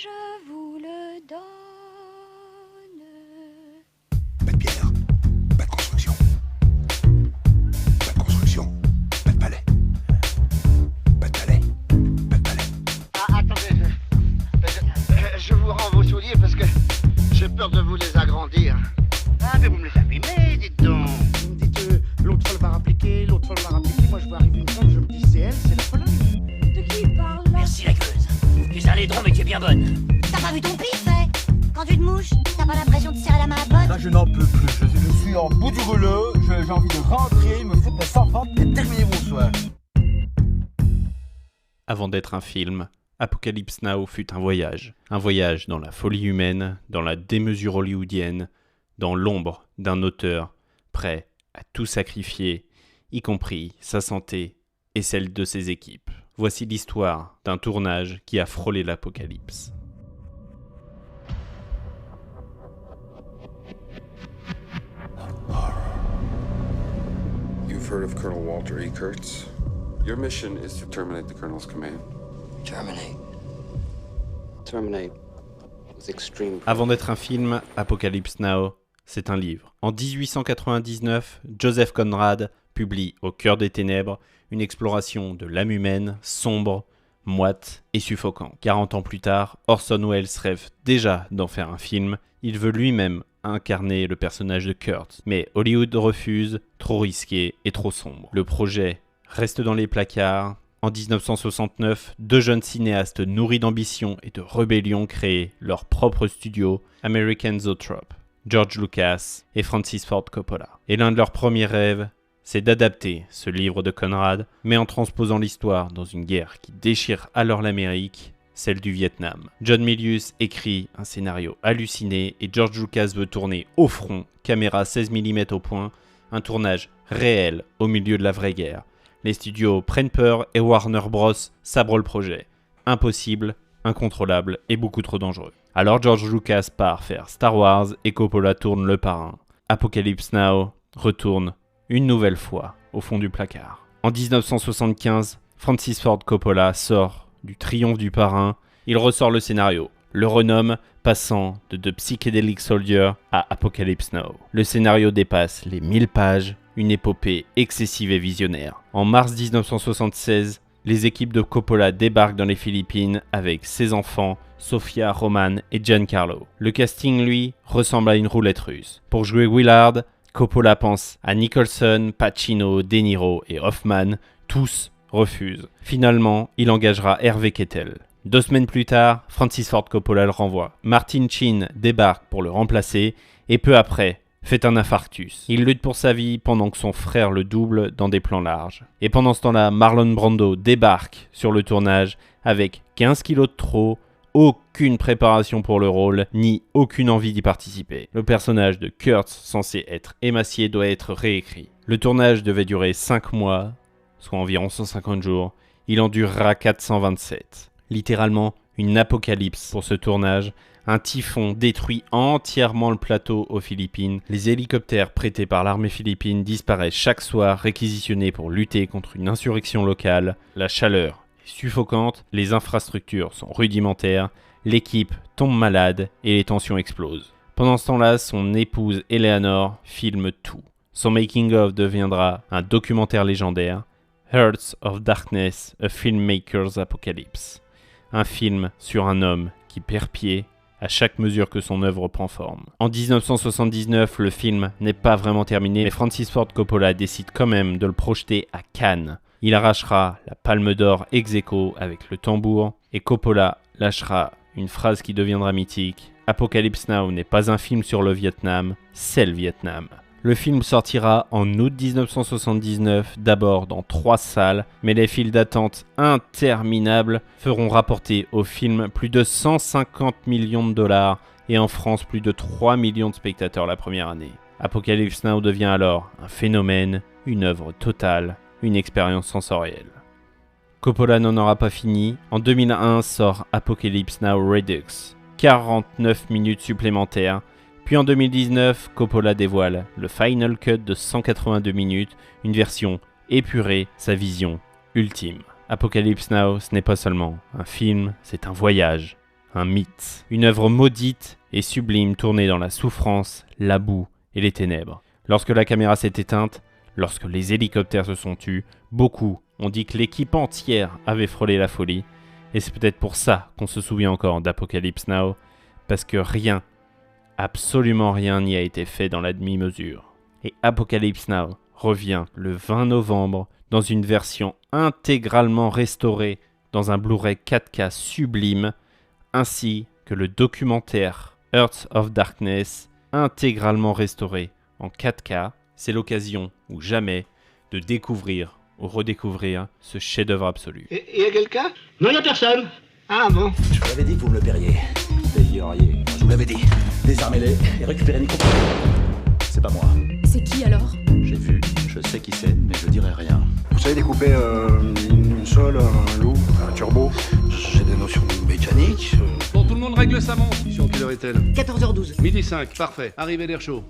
je vous le donne. Pas de pierre, pas de construction. Pas de construction, pas de palais. Pas de palais, pas de palais. Ah, attendez, je vous rends vos souliers parce que j'ai peur de vous les agrandir. Ah, mais vous me les abîmez, dites donc. Vous me dites, l'autre folle va rappliquer, l'autre folle va rappliquer. Moi, je vois arriver une femme, je me dis, c'est elle, c'est la folle. De qui il parle là? Merci la gueuse. Tu es un laidron mais tu es bien bonne. T'as pas vu ton pif, hein? Quand tu te mouches, t'as pas l'impression de serrer la main à pote? Là, je n'en peux plus. Je suis en bout du rouleau. J'ai envie de rentrer, me foutre mes enfants et terminer mon soir. Avant d'être un film, Apocalypse Now fut un voyage. Un voyage dans la folie humaine, dans la démesure hollywoodienne, dans l'ombre d'un auteur prêt à tout sacrifier, y compris sa santé et celle de ses équipes. Voici l'histoire d'un tournage qui a frôlé l'apocalypse. You've heard of Colonel Walter E. Kurtz? Your mission is to terminate the Colonel's command. Terminate with extreme... Avant d'être un film, Apocalypse Now, c'est un livre. En 1899, Joseph Conrad publie Au cœur des ténèbres une exploration de l'âme humaine, sombre, moite et suffocante. 40 ans plus tard, Orson Welles rêve déjà d'en faire un film. Il veut lui-même incarner le personnage de Kurtz. Mais Hollywood refuse, trop risqué et trop sombre. Le projet reste dans les placards. En 1969, deux jeunes cinéastes nourris d'ambition et de rébellion créent leur propre studio, American Zoetrope, George Lucas et Francis Ford Coppola. Et l'un de leurs premiers rêves, c'est d'adapter ce livre de Conrad, mais en transposant l'histoire dans une guerre qui déchire alors l'Amérique, celle du Vietnam. John Milius écrit un scénario halluciné et George Lucas veut tourner au front, caméra 16 mm au point, un tournage réel au milieu de la vraie guerre. Les studios prennent peur et Warner Bros. Sabre le projet. Impossible, incontrôlable et beaucoup trop dangereux. Alors George Lucas part faire Star Wars et Coppola tourne Le Parrain. Apocalypse Now retourne une nouvelle fois au fond du placard. En 1975, Francis Ford Coppola sort du triomphe du Parrain. Il ressort le scénario, le renomme, passant de The Psychedelic Soldier à Apocalypse Now. Le scénario dépasse les 1000 pages, une épopée excessive et visionnaire. En mars 1976, les équipes de Coppola débarquent dans les Philippines avec ses enfants, Sofia, Roman et Giancarlo. Le casting, lui, ressemble à une roulette russe. Pour jouer Willard, Coppola pense à Nicholson, Pacino, De Niro et Hoffman. Tous refusent. Finalement, il engagera Hervé Kettel. 2 semaines plus tard, Francis Ford Coppola le renvoie. Martin Sheen débarque pour le remplacer et peu après, fait un infarctus. Il lutte pour sa vie pendant que son frère le double dans des plans larges. Et pendant ce temps-là, Marlon Brando débarque sur le tournage avec 15 kilos de trop, aucune préparation pour le rôle, ni aucune envie d'y participer. Le personnage de Kurtz, censé être émacié, doit être réécrit. Le tournage devait durer 5 mois, soit environ 150 jours. Il en durera 427. Littéralement, une apocalypse pour ce tournage. Un typhon détruit entièrement le plateau aux Philippines. Les hélicoptères prêtés par l'armée philippine disparaissent chaque soir, réquisitionnés pour lutter contre une insurrection locale. La chaleur est suffocante, les infrastructures sont rudimentaires, l'équipe tombe malade et les tensions explosent. Pendant ce temps-là, son épouse Eleanor filme tout. Son making-of deviendra un documentaire légendaire, Hearts of Darkness, A Filmmaker's Apocalypse. Un film sur un homme qui perd pied à chaque mesure que son œuvre prend forme. En 1979, le film n'est pas vraiment terminé, mais Francis Ford Coppola décide quand même de le projeter à Cannes. Il arrachera la Palme d'Or ex aequo avec le tambour, et Coppola lâchera une phrase qui deviendra mythique. Apocalypse Now n'est pas un film sur le Vietnam, c'est le Vietnam. Le film sortira en août 1979, d'abord dans 3 salles, mais les files d'attente interminables feront rapporter au film plus de 150 millions de dollars et en France plus de 3 millions de spectateurs la première année. Apocalypse Now devient alors un phénomène, une œuvre totale, une expérience sensorielle. Coppola n'en aura pas fini. En 2001 sort Apocalypse Now Redux, 49 minutes supplémentaires. Puis en 2019, Coppola dévoile le Final Cut de 182 minutes, une version épurée, sa vision ultime. Apocalypse Now, ce n'est pas seulement un film, c'est un voyage un mythe, une œuvre maudite et sublime tournée dans la souffrance, la boue et les ténèbres. Lorsque la caméra s'est éteinte, lorsque les hélicoptères se sont tus, beaucoup ont dit que l'équipe entière avait frôlé la folie, et c'est peut-être pour ça qu'on se souvient encore d'Apocalypse Now, parce que rien, absolument rien n'y a été fait dans la demi-mesure. Et Apocalypse Now revient le 20 novembre dans une version intégralement restaurée dans un Blu-ray 4K sublime, ainsi que le documentaire Hearts of Darkness, intégralement restauré en 4K. C'est l'occasion ou jamais de découvrir ou redécouvrir ce chef-d'œuvre absolu. Et y a quelqu'un? Non, y a personne. Ah bon? Je vous l'avais dit que vous me le paieriez. Payeriez. Je vous l'avais dit. Désarmez-les et récupérez Nico. C'est pas moi. C'est qui alors? J'ai vu, je sais qui c'est, mais je dirai rien. Vous savez découper une sole, un loup, un turbo? J'ai des notions mécaniques. Bon, tout le monde règle sa montre. Mission, quelle heure est-elle? 14h12. Midi 5, parfait. Arrivée d'air chaud.